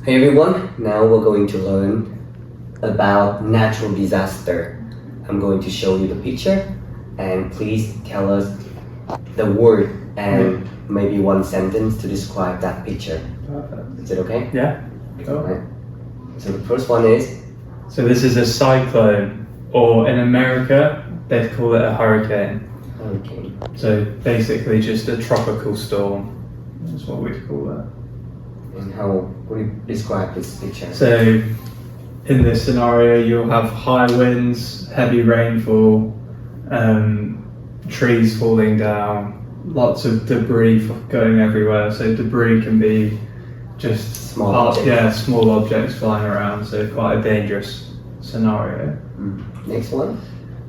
Hey everyone, now we're going to learn about natural disaster. I'm going to show you the picture and please tell us the word and maybe one sentence to describe that picture. Perfect. Is it okay? Yeah. Cool. Right. So the first one is? So this is a cyclone, or in America, they'd call it a hurricane. Hurricane. So basically just a tropical storm. That's what we'd call it. And how would you describe this picture? So in this scenario, you'll have high winds, heavy rainfall, trees falling down, lots of debris going everywhere. So debris can be just Small objects. small objects flying around. So quite a dangerous scenario. Next one?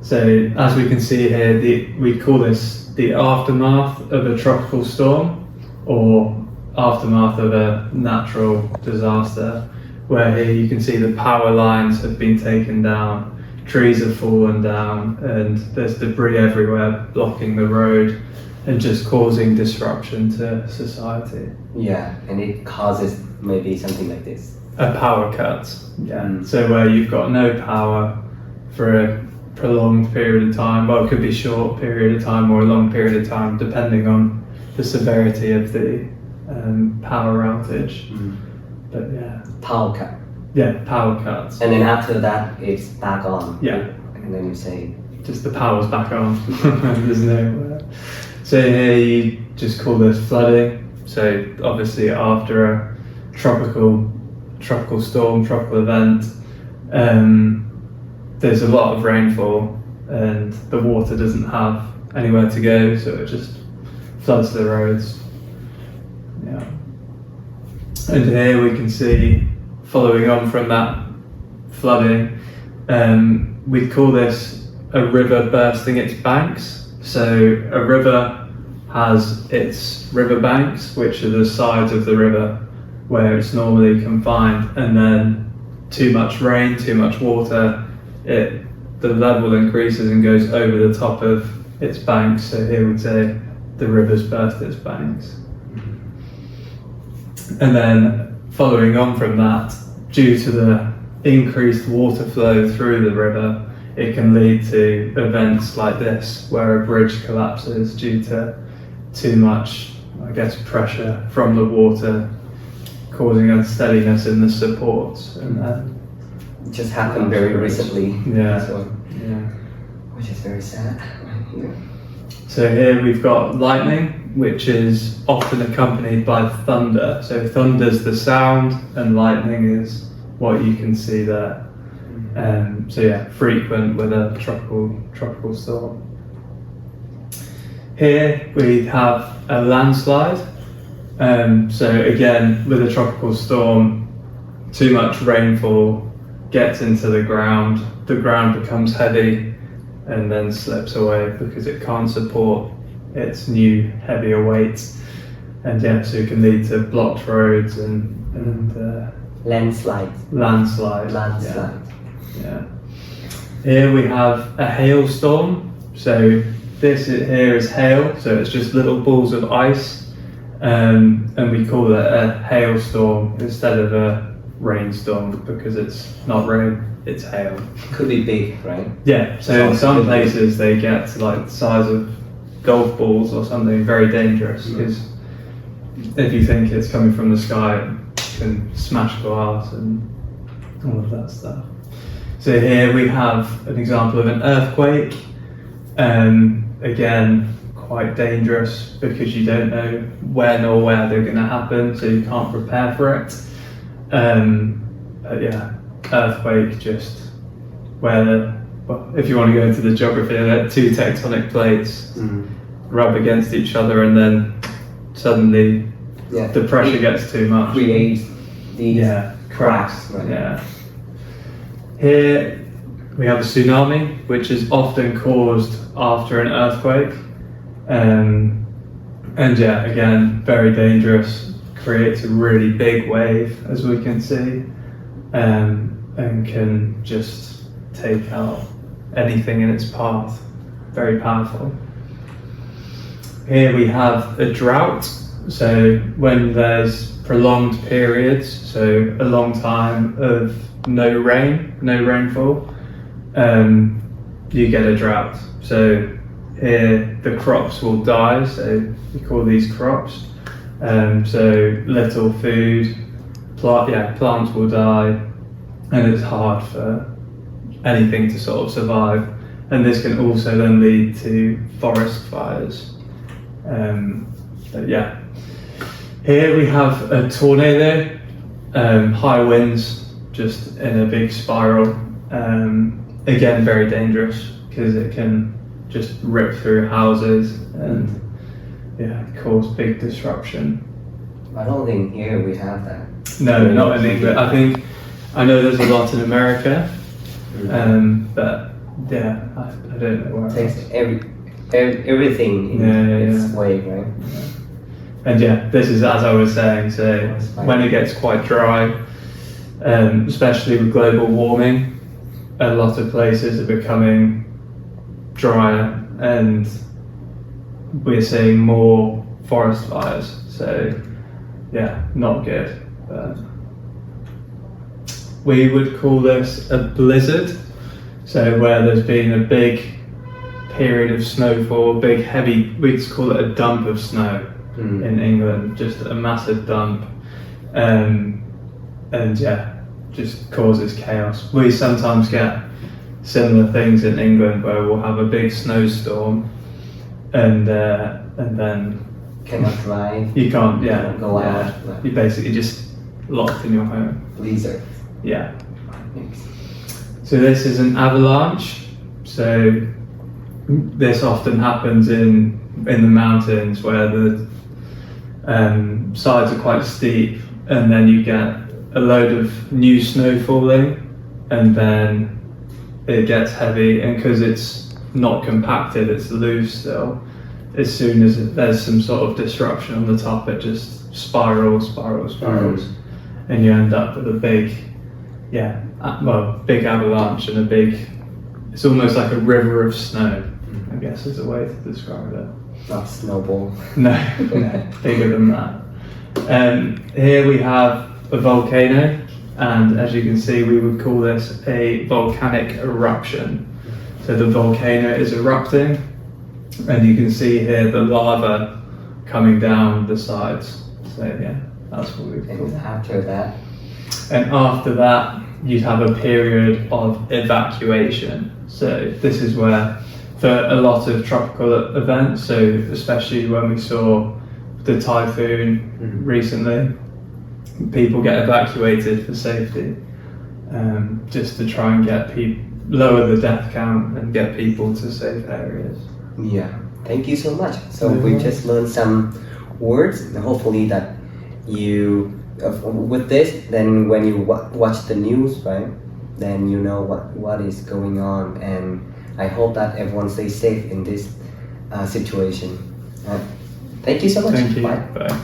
So as we can see here, we call this the aftermath of a tropical storm, or aftermath of a natural disaster, where here you can see the power lines have been taken down, trees have fallen down, and there's debris everywhere blocking the road and just causing disruption to society. Yeah, and it causes maybe something like this. A power cut, yeah. So where you've got no power for a prolonged period of time, well, it could be a short period of time or a long period of time, depending on the severity of the power outage. But yeah. Power cut. Yeah, power cuts. And then after that, it's back on. Yeah. And then you say? Just the power's back on. There's no. So here you just call this flooding. So obviously after a tropical storm, tropical event, there's a lot of rainfall and the water doesn't have anywhere to go, so it just floods the roads. Yeah. And here we can see, following on from that flooding, we call this a river bursting its banks. So a river has its river banks, which are the sides of the river where it's normally confined, and then too much rain, too much water, the level increases and goes over the top of its banks. So here we'd say the river's burst its banks. And then following on from that, due to the increased water flow through the river, it can lead to events like this, where a bridge collapses due to too much, pressure from the water, causing unsteadiness in the supports. And then it just happened very recently. Yeah. Which is very sad right here. So here we've got lightning, which is often accompanied by thunder. So thunder's the sound and lightning is what you can see there. So yeah, frequent with a tropical storm. Here we have a landslide. So again, with a tropical storm, too much rainfall gets into the ground becomes heavy and then slips away because it can't support its new heavier weight, and yeah, so it can lead to blocked roads and Landslide. Yeah. Here we have a hailstorm. So this here is hail, so it's just little balls of ice, and we call it a hailstorm instead of a rainstorm because it's not rain, it's hail. Could be big, right? Yeah, so in some places they get to like the size of golf balls or something, very dangerous, because if you think it's coming from the sky, it can smash glass and all of that stuff. So here we have an example of an earthquake. Again, quite dangerous because you don't know when or where they're going to happen, so you can't prepare for it. But yeah, earthquake, just where if you want to go into the geography of it, two tectonic plates rub against each other and then suddenly the pressure gets too much. Creates these cracks. Right? Yeah. Here we have a tsunami, which is often caused after an earthquake. And yeah, again, very dangerous, creates a really big wave, as we can see, and can just take out anything in its path. Very powerful. Here we have a drought. So when there's prolonged periods, so a long time of no rainfall, you get a drought. So here the crops will die, so we call these crops. So little food, plants will die, and it's hard for anything to sort of survive. And this can also then lead to forest fires. But yeah, here we have a tornado, high winds, just in a big spiral. Again, very dangerous because it can just rip through houses and cause big disruption. I don't think here we have that. No, not in England. I know there's a lot in America, but yeah, I don't know where Takes else. everything in its way, right? And yeah, this is as I was saying. So when it gets quite dry, especially with global warming, a lot of places are becoming drier, and we're seeing more forest fires. So yeah, not good. But we would call this a blizzard. So where there's been a big period of snowfall, big heavy, we just call it a dump of snow in England, just a massive dump. And yeah, just causes chaos. We sometimes get similar things in England where we'll have a big snowstorm and then Cannot drive. you can't go out. You're basically just locked in your home. Blizzard. Yeah. So this is an avalanche. So this often happens in the mountains where the sides are quite steep, and then you get a load of new snow falling, and then it gets heavy, and because it's not compacted, it's loose still. As soon as there's some sort of disruption on the top, it just spirals, and you end up with a big avalanche and it's almost like a river of snow, I guess is a way to describe it. Not snowball. No, bigger than that. Here we have a volcano, and as you can see, we would call this a volcanic eruption. So the volcano is erupting, and you can see here the lava coming down the sides. So yeah, that's what we call And it. after that, And after that, you'd have a period of evacuation. So this is where, for a lot of tropical events, so especially when we saw the typhoon recently, people get evacuated for safety, just to try and get lower the death count and get people to safe areas. yeah. Thank you so much. So we just learned some words, and hopefully that you, with this, then when you watch the news, right, then you know what is going on, and I hope that everyone stays safe in this situation. Thank you so much. Thank you. Bye. Bye.